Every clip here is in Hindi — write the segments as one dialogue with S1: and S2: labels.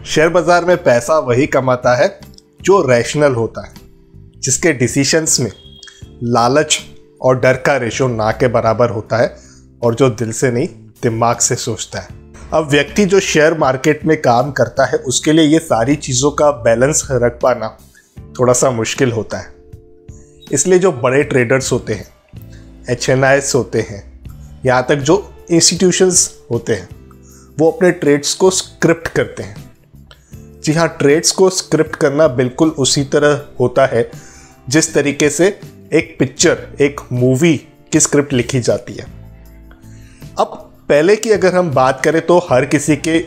S1: शेयर बाजार में पैसा वही कमाता है जो रैशनल होता है, जिसके डिसीशंस में लालच और डर का रेशो ना के बराबर होता है और जो दिल से नहीं दिमाग से सोचता है। अब व्यक्ति जो शेयर मार्केट में काम करता है उसके लिए ये सारी चीज़ों का बैलेंस रख पाना थोड़ा सा मुश्किल होता है। इसलिए जो बड़े ट्रेडर्स होते हैं, HNIs होते हैं, यहाँ तक जो इंस्टीट्यूशंस होते हैं, वो अपने ट्रेड्स को स्क्रिप्ट करते हैं। जी हाँ, ट्रेड्स को स्क्रिप्ट करना बिल्कुल उसी तरह होता है जिस तरीके से एक पिक्चर, एक मूवी की स्क्रिप्ट लिखी जाती है। अब पहले की अगर हम बात करें तो हर किसी के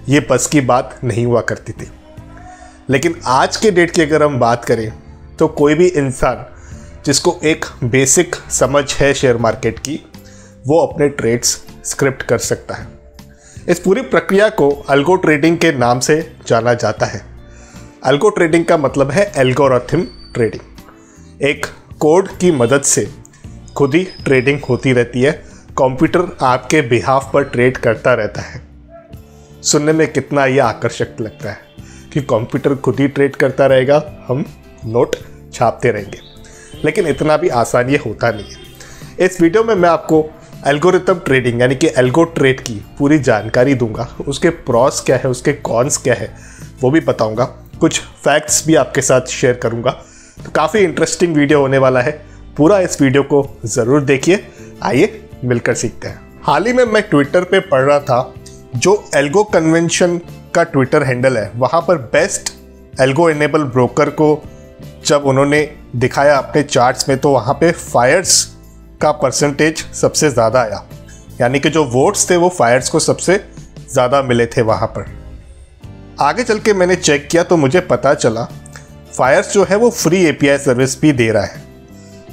S1: ये बस की बात नहीं हुआ करती थी, लेकिन आज के डेट की अगर हम बात करें तो कोई भी इंसान जिसको एक बेसिक समझ है शेयर मार्केट की, वो अपने ट्रेड्स स्क्रिप्ट कर सकता है। इस पूरी प्रक्रिया को अल्गो ट्रेडिंग के नाम से जाना जाता है। अल्गो ट्रेडिंग का मतलब है एल्गोरिथम ट्रेडिंग। एक कोड की मदद से खुद ही ट्रेडिंग होती रहती है। कंप्यूटर आपके बिहाफ पर ट्रेड करता रहता है। सुनने में कितना ये आकर्षक लगता है कि कंप्यूटर खुद ही ट्रेड करता रहेगा, हम नोट छापते रहेंगे, लेकिन इतना भी आसान ये होता नहीं है। इस वीडियो में मैं आपको एल्गोरिथम ट्रेडिंग यानी कि एल्गो ट्रेड की पूरी जानकारी दूंगा। उसके प्रॉस क्या है, उसके कॉन्स क्या है, वो भी बताऊंगा। कुछ फैक्ट्स भी आपके साथ शेयर करूंगा। तो काफ़ी इंटरेस्टिंग वीडियो होने वाला है। पूरा इस वीडियो को ज़रूर देखिए। आइए मिलकर सीखते हैं। हाल ही में मैं ट्विटर पे पढ़ रहा था, जो एल्गो कन्वेंशन का ट्विटर हैंडल है, वहाँ पर बेस्ट एल्गो इनेबल ब्रोकर को जब उन्होंने दिखाया अपने चार्ट्स में, तो वहाँ पे फायर्स का परसेंटेज सबसे ज़्यादा आया। यानी कि जो वोट्स थे वो फायर्स को सबसे ज़्यादा मिले थे वहाँ पर। आगे चल के मैंने चेक किया तो मुझे पता चला फायर्स जो है वो फ्री API सर्विस भी दे रहा है।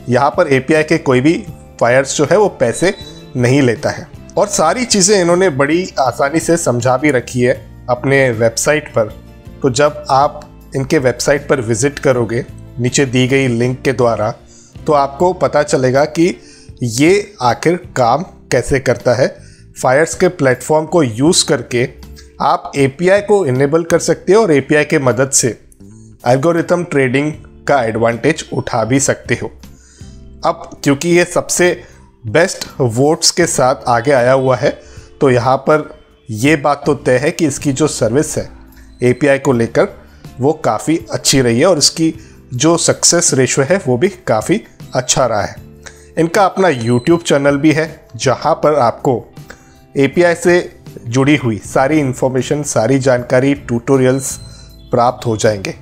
S1: यहाँ पर API के कोई भी फायर्स जो है वो पैसे नहीं लेता है। और सारी चीज़ें इन्होंने बड़ी आसानी से समझा भी रखी है अपने वेबसाइट पर। तो जब आप इनके वेबसाइट पर विज़िट करोगे नीचे दी गई लिंक के द्वारा, तो आपको पता चलेगा कि ये आखिर काम कैसे करता है। फायर्स के प्लेटफॉर्म को यूज़ करके आप API को इनेबल कर सकते हो और API के मदद से एल्गोरिथम ट्रेडिंग का एडवांटेज उठा भी सकते हो। अब क्योंकि ये सबसे बेस्ट वोट्स के साथ आगे आया हुआ है, तो यहाँ पर ये बात तो तय है कि इसकी जो सर्विस है API को लेकर वो काफ़ी अच्छी रही है और इसकी जो सक्सेस रेशो है वो भी काफ़ी अच्छा रहा है। इनका अपना YouTube चैनल भी है, जहाँ पर आपको API से जुड़ी हुई सारी इन्फॉर्मेशन, सारी जानकारी, ट्यूटोरियल्स प्राप्त हो जाएंगे।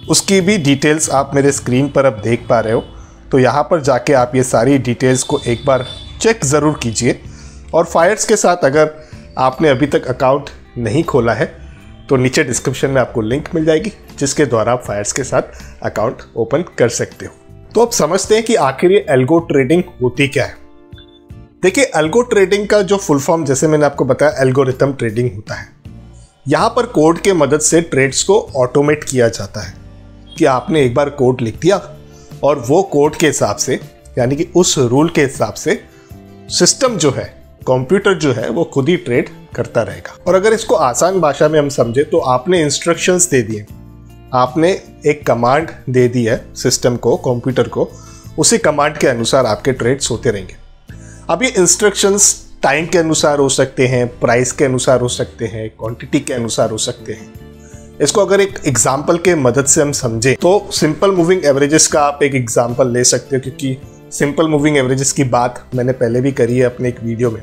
S1: उसकी भी डिटेल्स आप मेरे स्क्रीन पर अब देख पा रहे हो। तो यहाँ पर जाके आप ये सारी डिटेल्स को एक बार चेक ज़रूर कीजिए। और फायर्स के साथ अगर आपने अभी तक अकाउंट नहीं खोला है तो नीचे डिस्क्रिप्शन में आपको लिंक मिल जाएगी, जिसके द्वारा आप फायर्स के साथ अकाउंट ओपन कर सकते हो। तो अब समझते हैं कि आखिर ये एल्गो ट्रेडिंग होती क्या है। देखिए, एल्गो ट्रेडिंग का जो फुल फॉर्म, जैसे मैंने आपको बताया, एल्गोरिथम ट्रेडिंग होता है। यहाँ पर कोड के मदद से ट्रेड्स को ऑटोमेट किया जाता है कि आपने एक बार कोड लिख दिया और वो कोड के हिसाब से, यानी कि उस रूल के हिसाब से सिस्टम जो है, कंप्यूटर जो है, वो खुद ही ट्रेड करता रहेगा। और अगर इसको आसान भाषा में हम समझे तो आपने इंस्ट्रक्शंस दे दिए, आपने एक कमांड दे दी है सिस्टम को, कंप्यूटर को, उसी कमांड के अनुसार आपके ट्रेड्स होते रहेंगे। अब ये इंस्ट्रक्शंस टाइम के अनुसार हो सकते हैं, प्राइस के अनुसार हो सकते हैं, क्वांटिटी के अनुसार हो सकते हैं। इसको अगर एक एग्जाम्पल के मदद से हम समझें तो सिंपल मूविंग एवरेजेस का आप एक एग्जाम्पल ले सकते हो, क्योंकि सिंपल मूविंग एवरेजेस की बात मैंने पहले भी करी है अपने एक वीडियो में।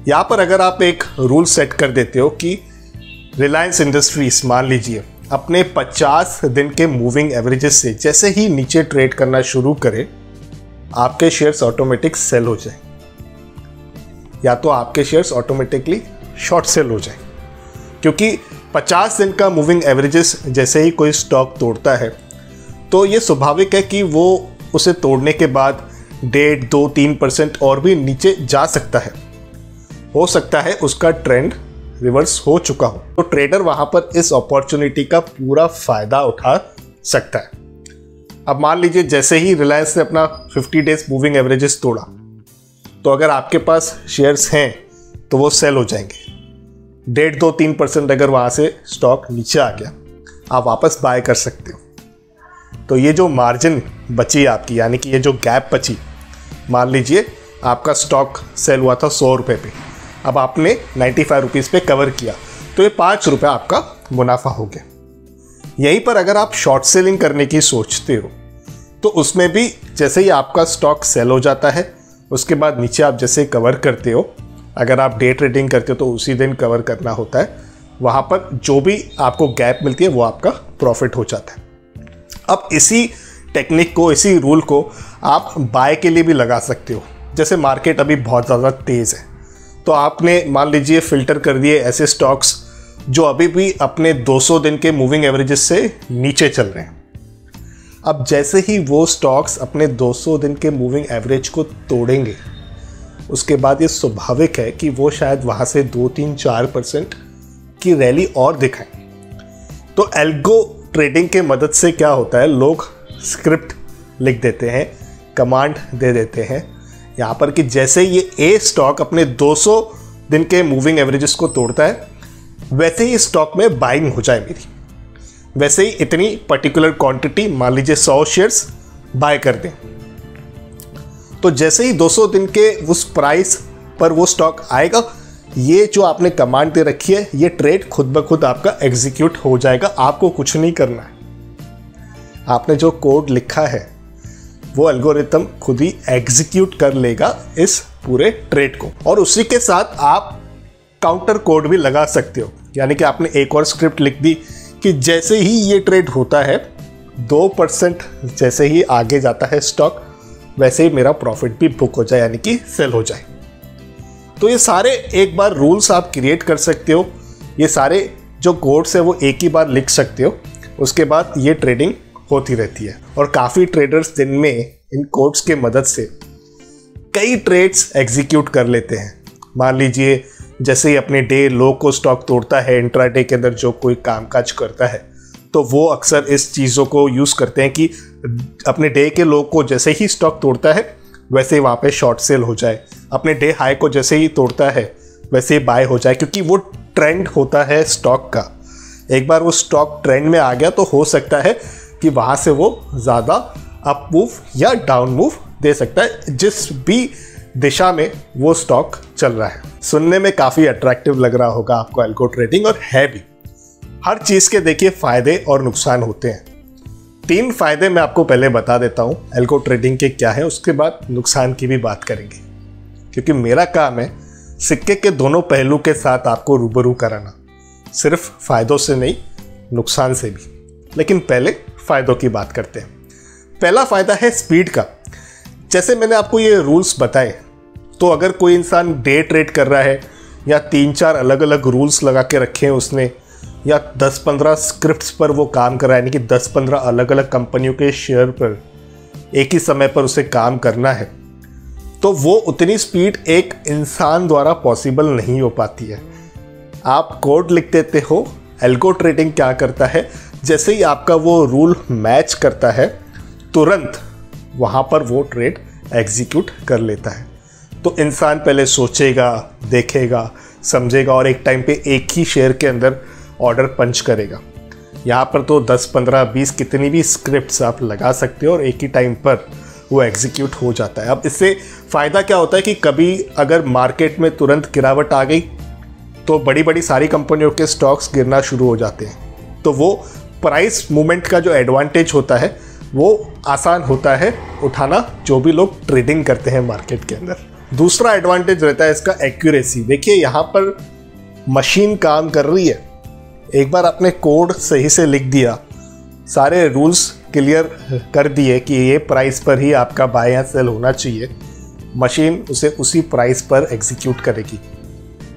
S1: यहाँ पर अगर आप एक रूल सेट कर देते हो कि रिलायंस इंडस्ट्रीज, मान लीजिए, अपने 50 दिन के मूविंग एवरेजेस से जैसे ही नीचे ट्रेड करना शुरू करे, आपके शेयर्स ऑटोमेटिक सेल हो जाए, या तो आपके शेयर्स ऑटोमेटिकली शॉर्ट सेल हो जाए। क्योंकि 50 दिन का मूविंग एवरेजेस जैसे ही कोई स्टॉक तोड़ता है, तो ये स्वाभाविक है कि वो उसे तोड़ने के बाद 1.5, 2, 3% और भी नीचे जा सकता है। हो सकता है उसका ट्रेंड रिवर्स हो चुका हो, तो ट्रेडर वहां पर इस अपॉर्चुनिटी का पूरा फायदा उठा सकता है। अब मान लीजिए जैसे ही रिलायंस ने अपना 50 डेज मूविंग एवरेजेस तोड़ा, तो अगर आपके पास शेयर्स हैं तो वो सेल हो जाएंगे। 1.5-2-3% अगर वहाँ से स्टॉक नीचे आ गया, आप वापस बाय कर सकते हो। तो ये जो मार्जिन बची आपकी, यानी कि ये जो गैप बची, मान लीजिए आपका स्टॉक सेल हुआ था 100 रुपये पे, अब आपने 95 रुपीज़ पे कवर किया, तो ये 5 रुपये आपका मुनाफा हो गया। यहीं पर अगर आप शॉर्ट सेलिंग करने की सोचते हो तो उसमें भी जैसे ही आपका स्टॉक सेल हो जाता है, उसके बाद नीचे आप जैसे कवर करते हो, अगर आप डे ट्रेडिंग करते हो तो उसी दिन कवर करना होता है, वहाँ पर जो भी आपको गैप मिलती है वो आपका प्रॉफिट हो जाता है। अब इसी टेक्निक को, इसी रूल को आप बाय के लिए भी लगा सकते हो। जैसे मार्केट अभी बहुत ज़्यादा तेज़ है, तो आपने मान लीजिए फ़िल्टर कर दिए ऐसे स्टॉक्स जो अभी भी अपने 200 दिन के मूविंग एवरेजेस से नीचे चल रहे हैं। अब जैसे ही वो स्टॉक्स अपने 200 दिन के मूविंग एवरेज को तोड़ेंगे, उसके बाद ये स्वाभाविक है कि वो शायद वहाँ से 2-3-4% की रैली और दिखाएं। तो एल्गो ट्रेडिंग के मदद से क्या होता है, लोग स्क्रिप्ट लिख देते हैं, कमांड दे देते हैं यहाँ पर कि जैसे ये ए स्टॉक अपने 200 दिन के मूविंग एवरेजेस को तोड़ता है, वैसे ही स्टॉक में बाइंग हो जाए मेरी, वैसे ही इतनी पर्टिकुलर क्वांटिटी, मान लीजिए 100 शेयर्स बाय कर दें। तो जैसे ही 200 दिन के उस प्राइस पर वो स्टॉक आएगा, ये जो आपने कमांड दे रखी है, ये ट्रेड खुद ब खुद आपका एग्जीक्यूट हो जाएगा। आपको कुछ नहीं करना है, आपने जो कोड लिखा है वो एल्गोरिथम खुद ही एग्जीक्यूट कर लेगा इस पूरे ट्रेड को। और उसी के साथ आप काउंटर कोड भी लगा सकते हो, यानी कि आपने एक और स्क्रिप्ट लिख दी कि जैसे ही ये ट्रेड होता है 2% जैसे ही आगे जाता है स्टॉक, वैसे ही मेरा प्रॉफिट भी बुक हो जाए, यानी कि सेल हो जाए। तो ये सारे एक बार रूल्स आप क्रिएट कर सकते हो, ये सारे जो कोड्स है वो एक ही बार लिख सकते हो, उसके बाद ये ट्रेडिंग होती रहती है। और काफ़ी ट्रेडर्स दिन में इन कोड्स के मदद से कई ट्रेड्स एग्जीक्यूट कर लेते हैं। मान लीजिए जैसे ही अपने डे लो को स्टॉक तोड़ता है, इंट्राडे के अंदर जो कोई कामकाज करता है, तो वो अक्सर इस चीज़ों को यूज़ करते हैं कि अपने डे के लो को जैसे ही स्टॉक तोड़ता है वैसे ही वहाँ पे शॉर्ट सेल हो जाए, अपने डे हाई को जैसे ही तोड़ता है वैसे ही बाय हो जाए, क्योंकि वो ट्रेंड होता है स्टॉक का। एक बार वो स्टॉक ट्रेंड में आ गया तो हो सकता है कि वहाँ से वो ज़्यादा अप मूव या डाउन मूव दे सकता है, जिस भी दिशा में वो स्टॉक चल रहा है। सुनने में काफ़ी अट्रैक्टिव लग रहा होगा आपको एल्गो ट्रेडिंग, और है भी। हर चीज़ के देखिए फ़ायदे और नुकसान होते हैं। 3 फ़ायदे मैं आपको पहले बता देता हूँ एल्गो ट्रेडिंग के क्या है, उसके बाद नुकसान की भी बात करेंगे, क्योंकि मेरा काम है सिक्के के दोनों पहलू के साथ आपको रूबरू कराना, सिर्फ फ़ायदों से नहीं, नुकसान से भी। लेकिन पहले फ़ायदों की बात करते हैं। पहला फ़ायदा है स्पीड का। जैसे मैंने आपको ये रूल्स बताए, तो अगर कोई इंसान डे ट्रेड कर रहा है या 3-4 अलग अलग रूल्स लगा के रखे हैं उसने, या 10-15 स्क्रिप्ट्स पर वो काम कर रहा है, यानी कि 10-15 अलग अलग कंपनियों के शेयर पर एक ही समय पर उसे काम करना है, तो वो उतनी स्पीड एक इंसान द्वारा पॉसिबल नहीं हो पाती है। आप कोड लिख देते हो, एल्गो ट्रेडिंग क्या करता है, जैसे ही आपका वो रूल मैच करता है, तुरंत वहाँ पर वो ट्रेड एग्जीक्यूट कर लेता है। तो इंसान पहले सोचेगा, देखेगा, समझेगा और एक टाइम पे एक ही शेयर के अंदर ऑर्डर पंच करेगा। यहाँ पर तो 10, 15, 20 कितनी भी स्क्रिप्ट्स आप लगा सकते हो और एक ही टाइम पर वो एग्जीक्यूट हो जाता है। अब इससे फ़ायदा क्या होता है कि कभी अगर मार्केट में तुरंत गिरावट आ गई तो बड़ी बड़ी सारी कंपनियों के स्टॉक्स गिरना शुरू हो जाते हैं। तो वो प्राइस मूवमेंट का जो एडवांटेज होता है वो आसान होता है उठाना, जो भी लोग ट्रेडिंग करते हैं मार्केट के अंदर। दूसरा एडवांटेज रहता है इसका एक्यूरेसी। देखिए यहाँ पर मशीन काम कर रही है, एक बार आपने कोड सही से लिख दिया, सारे रूल्स क्लियर कर दिए कि ये प्राइस पर ही आपका बाय या सेल होना चाहिए, मशीन उसे उसी प्राइस पर एग्जीक्यूट करेगी।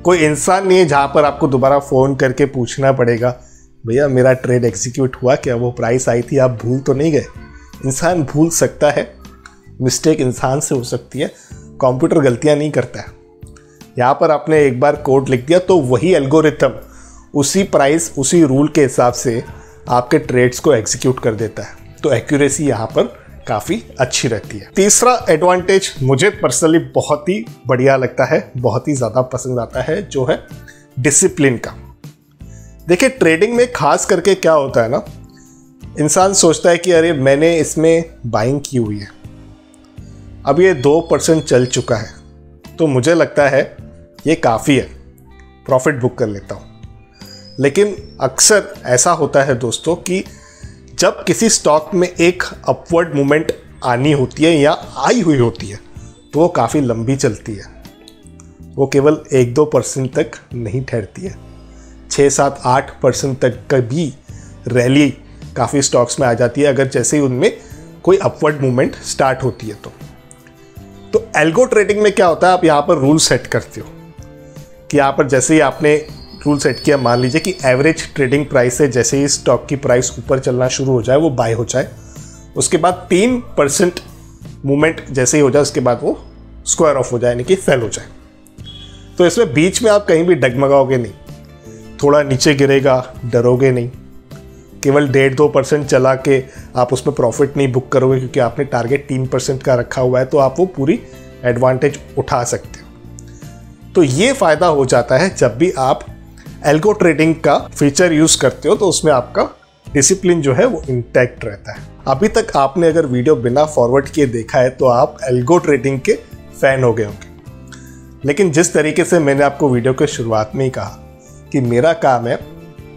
S1: कोई इंसान नहीं है जहाँ पर आपको दोबारा फ़ोन करके पूछना पड़ेगा, भैया मेरा ट्रेड एग्जीक्यूट हुआ क्या, वो प्राइस आई थी, आप भूल तो नहीं गए। इंसान भूल सकता है, मिस्टेक इंसान से हो सकती है, कंप्यूटर गलतियाँ नहीं करता है। यहाँ पर आपने एक बार कोड लिख दिया तो वही एल्गोरिथम उसी प्राइस, उसी रूल के हिसाब से आपके ट्रेड्स को एग्जीक्यूट कर देता है। तो एक्यूरेसी यहाँ पर काफ़ी अच्छी रहती है। तीसरा एडवांटेज मुझे पर्सनली बहुत ही बढ़िया लगता है, बहुत ही ज़्यादा पसंद आता है, जो है डिसिप्लिन का। देखिए ट्रेडिंग में खास करके क्या होता है ना, इंसान सोचता है कि अरे मैंने इसमें बाइंग की हुई है, अब ये 2% चल चुका है तो मुझे लगता है ये काफ़ी है, प्रॉफिट बुक कर लेता हूँ। लेकिन अक्सर ऐसा होता है दोस्तों कि जब किसी स्टॉक में एक अपवर्ड मूवमेंट आनी होती है या आई हुई होती है तो वो काफ़ी लंबी चलती है, वो केवल 1-2% तक नहीं ठहरती है। 6-7-8% तक का भी रैली काफ़ी स्टॉक्स में आ जाती है अगर जैसे ही उनमें कोई अपवर्ड मूवमेंट स्टार्ट होती है। तो एल्गो ट्रेडिंग में क्या होता है, आप यहाँ पर रूल सेट करते हो कि यहाँ पर जैसे ही आपने रूल सेट किया, मान लीजिए कि एवरेज ट्रेडिंग प्राइस से जैसे ही स्टॉक की प्राइस ऊपर चलना शुरू हो जाए वो बाय हो जाए, उसके बाद 3% मूवमेंट जैसे ही हो जाए उसके बाद वो स्क्वायर ऑफ हो जाए यानी कि सेल हो जाए। तो इसमें बीच में आप कहीं भी डगमगाओगे नहीं, थोड़ा नीचे गिरेगा डरोगे नहीं, केवल 1.5-2% चला के आप उसमें प्रॉफिट नहीं बुक करोगे क्योंकि आपने टारगेट 3% का रखा हुआ है, तो आप वो पूरी एडवांटेज उठा सकते हो। तो ये फ़ायदा हो जाता है जब भी आप एल्गो ट्रेडिंग का फीचर यूज़ करते हो, तो उसमें आपका डिसिप्लिन जो है वो इंटैक्ट रहता है। अभी तक आपने अगर वीडियो बिना फॉरवर्ड किए देखा है तो आप एल्गो ट्रेडिंग के फ़ैन हो गए होंगे, लेकिन जिस तरीके से मैंने आपको वीडियो के शुरुआत में ही कहा कि मेरा काम है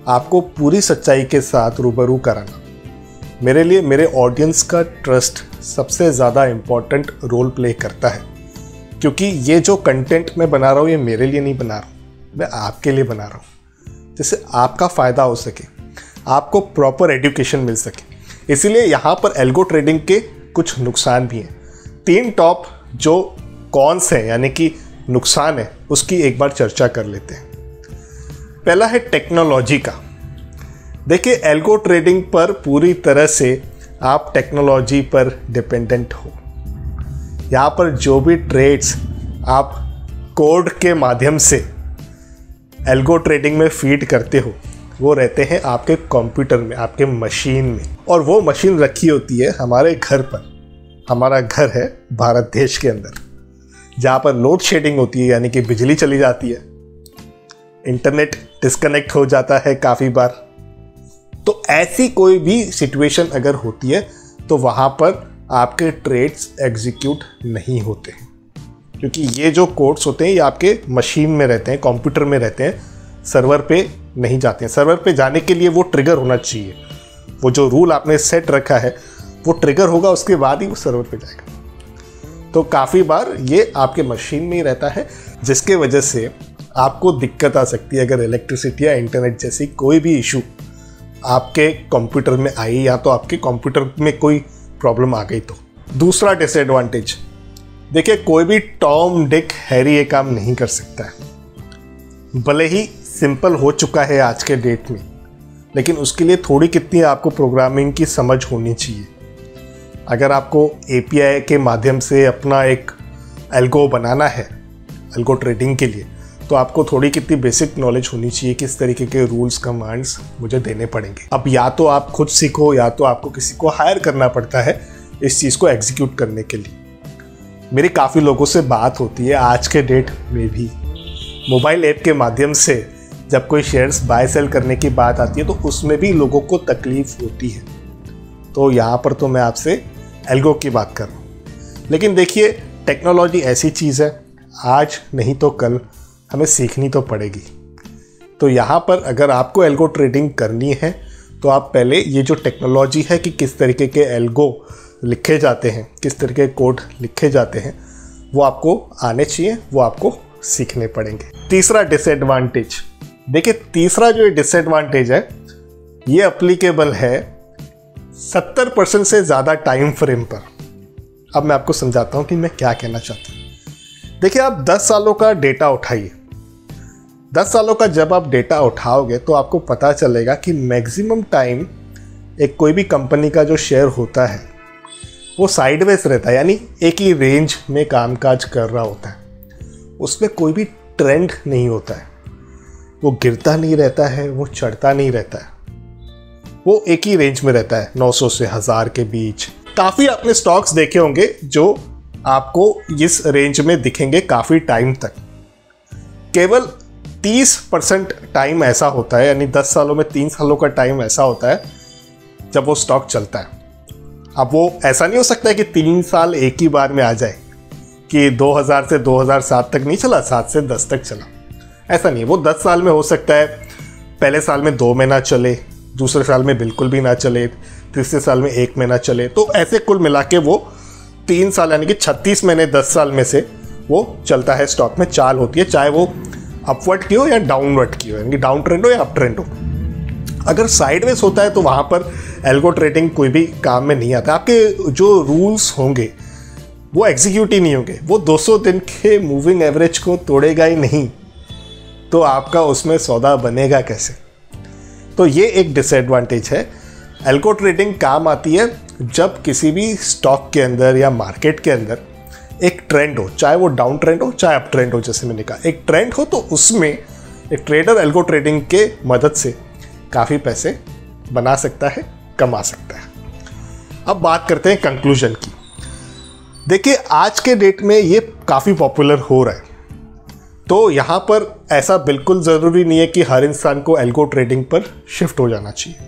S1: आपको पूरी सच्चाई के साथ रूबरू कराना, मेरे लिए मेरे ऑडियंस का ट्रस्ट सबसे ज़्यादा इम्पॉर्टेंट रोल प्ले करता है। क्योंकि ये जो कंटेंट मैं बना रहा हूँ ये मेरे लिए नहीं बना रहा हूँ, मैं आपके लिए बना रहा हूँ, जिससे आपका फ़ायदा हो सके, आपको प्रॉपर एजुकेशन मिल सके। इसीलिए यहाँ पर एल्गो ट्रेडिंग के कुछ नुकसान भी हैं। 3 टॉप जो कॉन्स हैं यानी कि नुकसान है उसकी एक बार चर्चा कर लेते हैं। पहला है टेक्नोलॉजी का। देखिए एल्गो ट्रेडिंग पर पूरी तरह से आप टेक्नोलॉजी पर डिपेंडेंट हो। यहाँ पर जो भी ट्रेड्स आप कोड के माध्यम से एल्गो ट्रेडिंग में फीड करते हो वो रहते हैं आपके कंप्यूटर में, आपके मशीन में, और वो मशीन रखी होती है हमारे घर पर। हमारा घर है भारत देश के अंदर, जहाँ पर लोड शेडिंग होती है यानी कि बिजली चली जाती है, इंटरनेट डिस्कनेक्ट हो जाता है काफ़ी बार। तो ऐसी कोई भी सिचुएशन अगर होती है तो वहाँ पर आपके ट्रेड्स एग्जीक्यूट नहीं होते, क्योंकि ये जो कोड्स होते हैं ये आपके मशीन में रहते हैं, कंप्यूटर में रहते हैं, सर्वर पे नहीं जाते हैं। सर्वर पे जाने के लिए वो ट्रिगर होना चाहिए, वो जो रूल आपने सेट रखा है वो ट्रिगर होगा, उसके बाद ही वो सर्वर पे जाएगा। तो काफ़ी बार ये आपके मशीन में ही रहता है, जिसके वजह से आपको दिक्कत आ सकती है अगर इलेक्ट्रिसिटी या इंटरनेट जैसी कोई भी इशू आपके कंप्यूटर में आई या तो आपके कंप्यूटर में कोई प्रॉब्लम आ गई। तो दूसरा डिसएडवांटेज, देखिए कोई भी टॉम डिक हैरी ये काम नहीं कर सकता है। भले ही सिंपल हो चुका है आज के डेट में, लेकिन उसके लिए थोड़ी कितनी आपको प्रोग्रामिंग की समझ होनी चाहिए। अगर आपको API के माध्यम से अपना एक एल्गो बनाना है एल्गो ट्रेडिंग के लिए, तो आपको थोड़ी कितनी बेसिक नॉलेज होनी चाहिए, किस तरीके के रूल्स कमांड्स मुझे देने पड़ेंगे। अब या तो आप खुद सीखो या तो आपको किसी को हायर करना पड़ता है इस चीज़ को एग्जीक्यूट करने के लिए। मेरी काफ़ी लोगों से बात होती है आज के डेट में भी, मोबाइल ऐप के माध्यम से जब कोई शेयर्स बाय सेल करने की बात आती है तो उसमें भी लोगों को तकलीफ होती है। तो यहाँ पर तो मैं आपसे एल्गो की बात कर रहा हूँ। लेकिन देखिए टेक्नोलॉजी ऐसी चीज़ है, आज नहीं तो कल हमें सीखनी तो पड़ेगी। तो यहाँ पर अगर आपको एल्गो ट्रेडिंग करनी है तो आप पहले ये जो टेक्नोलॉजी है कि किस तरीके के एल्गो लिखे जाते हैं, किस तरीके के कोड लिखे जाते हैं, वो आपको आने चाहिए, वो आपको सीखने पड़ेंगे। तीसरा डिसएडवांटेज, देखिए तीसरा जो डिसएडवांटेज है ये अप्लीकेबल है 70% से ज़्यादा टाइम फ्रेम पर। अब मैं आपको समझाता हूँ कि मैं क्या कहना चाहता हूँ। देखिए आप 10 सालों का डेटा उठाइए, 10 सालों का जब आप डेटा उठाओगे तो आपको पता चलेगा कि मैक्सिमम टाइम एक कोई भी कंपनी का जो शेयर होता है वो साइडवेज रहता है, यानी एक ही रेंज में कामकाज कर रहा होता है, उसमें कोई भी ट्रेंड नहीं होता है, वो गिरता नहीं रहता है, वो चढ़ता नहीं रहता है, वो एक ही रेंज में रहता है 900 से 1000 के बीच। काफ़ी आपने स्टॉक्स देखे होंगे जो आपको इस रेंज में दिखेंगे काफ़ी टाइम तक। केवल 30% टाइम ऐसा होता है, यानी 10 सालों में 3 सालों का टाइम ऐसा होता है जब वो स्टॉक चलता है। अब वो ऐसा नहीं हो सकता है कि 3 साल एक ही बार में आ जाए कि 2000 से 2007 तक नहीं चला, 7 से 10 तक चला, ऐसा नहीं है। वो 10 साल में हो सकता है पहले साल में 2 महीना चले, दूसरे साल में बिल्कुल भी ना चले, तीसरे साल में 1 महीना चले, तो ऐसे कुल मिला के वो 3 साल यानी कि 36 महीने 10 साल में से वो चलता है। स्टॉक में चाल होती है, चाहे वो अपवर्ड की हो या डाउनवर्ड की हो, यानी कि डाउन ट्रेंड हो या अप ट्रेंड हो। अगर साइडवेज होता है तो वहाँ पर एल्गो ट्रेडिंग कोई भी काम में नहीं आता। आपके जो रूल्स होंगे वो एग्जीक्यूट ही नहीं होंगे, वो 200 दिन के मूविंग एवरेज को तोड़ेगा ही नहीं, तो आपका उसमें सौदा बनेगा कैसे? तो ये एक डिसएडवांटेज है। एल्गो ट्रेडिंग काम आती है जब किसी भी स्टॉक के अंदर या मार्केट के अंदर एक ट्रेंड हो, चाहे वो डाउन ट्रेंड हो चाहे अप ट्रेंड हो। जैसे मैंने कहा एक ट्रेंड हो तो उसमें एक ट्रेडर एल्गो ट्रेडिंग के मदद से काफ़ी पैसे बना सकता है, कमा सकता है। अब बात करते हैं कंक्लूजन की। देखिए आज के डेट में ये काफ़ी पॉपुलर हो रहा है, तो यहाँ पर ऐसा बिल्कुल ज़रूरी नहीं है कि हर इंसान को एल्गो ट्रेडिंग पर शिफ्ट हो जाना चाहिए,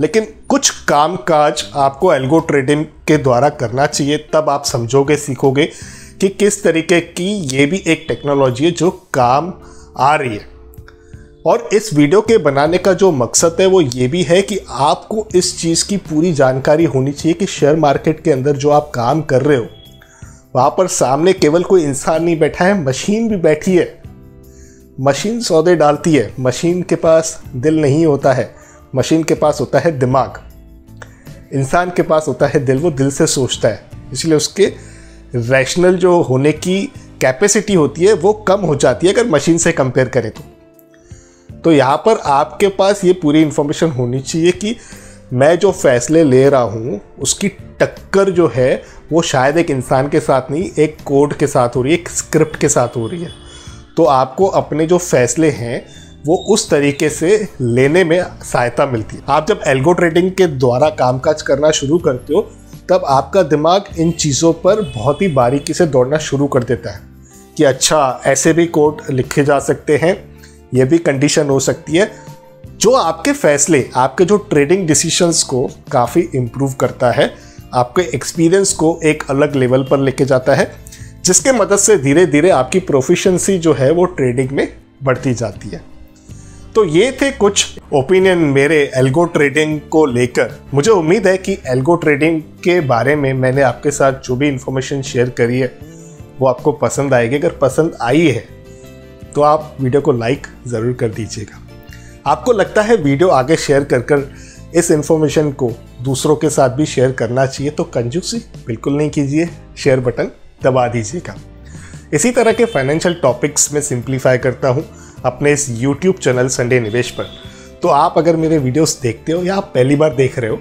S1: लेकिन कुछ काम काज आपको एल्गो ट्रेडिंग के द्वारा करना चाहिए। तब आप समझोगे, सीखोगे कि किस तरीके की ये भी एक टेक्नोलॉजी है जो काम आ रही है। और इस वीडियो के बनाने का जो मकसद है वो ये भी है कि आपको इस चीज़ की पूरी जानकारी होनी चाहिए कि शेयर मार्केट के अंदर जो आप काम कर रहे हो वहाँ पर सामने केवल कोई इंसान नहीं बैठा है, मशीन भी बैठी है। मशीन सौदे डालती है, मशीन के पास दिल नहीं होता है, मशीन के पास होता है दिमाग। इंसान के पास होता है दिल, वो दिल से सोचता है, इसलिए उसके रैशनल जो होने की कैपेसिटी होती है वो कम हो जाती है अगर मशीन से कंपेयर करें तो यहाँ पर आपके पास ये पूरी इंफॉर्मेशन होनी चाहिए कि मैं जो फैसले ले रहा हूँ उसकी टक्कर जो है वो शायद एक इंसान के साथ नहीं, एक कोड के साथ हो रही है, एक स्क्रिप्ट के साथ हो रही है। तो आपको अपने जो फैसले हैं वो उस तरीके से लेने में सहायता मिलती है। आप जब एल्गो ट्रेडिंग के द्वारा कामकाज करना शुरू करते हो तब आपका दिमाग इन चीज़ों पर बहुत ही बारीकी से दौड़ना शुरू कर देता है कि अच्छा ऐसे भी कोड लिखे जा सकते हैं, ये भी कंडीशन हो सकती है, जो आपके फैसले, आपके जो ट्रेडिंग डिसीजंस को काफ़ी इम्प्रूव करता है, आपके एक्सपीरियंस को एक अलग लेवल पर लेके जाता है, जिसके मदद से धीरे धीरे आपकी प्रोफिशिएंसी जो है वो ट्रेडिंग में बढ़ती जाती है। तो ये थे कुछ ओपिनियन मेरे एल्गो ट्रेडिंग को लेकर। मुझे उम्मीद है कि एल्गो ट्रेडिंग के बारे में मैंने आपके साथ जो भी इंफॉर्मेशन शेयर करी है वो आपको पसंद आएगी। अगर पसंद आई है तो आप वीडियो को लाइक ज़रूर कर दीजिएगा। आपको लगता है वीडियो आगे शेयर कर इस इंफॉर्मेशन को दूसरों के साथ भी शेयर करना चाहिए तो कंजूसी बिल्कुल नहीं कीजिए, शेयर बटन दबा दीजिएगा। इसी तरह के फाइनेंशियल टॉपिक्स में सिंप्लीफाई करता हूँ अपने इस YouTube चैनल संडे निवेश पर। तो आप अगर मेरे वीडियोस देखते हो या आप पहली बार देख रहे हो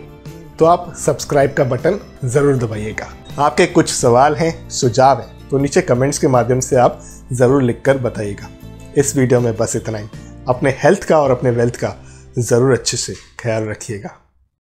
S1: तो आप सब्सक्राइब का बटन ज़रूर दबाइएगा। आपके कुछ सवाल हैं, सुझाव हैं तो नीचे कमेंट्स के माध्यम से आप ज़रूर लिखकर बताइएगा। इस वीडियो में बस इतना ही। अपने हेल्थ का और अपने वेल्थ का ज़रूर अच्छे से ख्याल रखिएगा।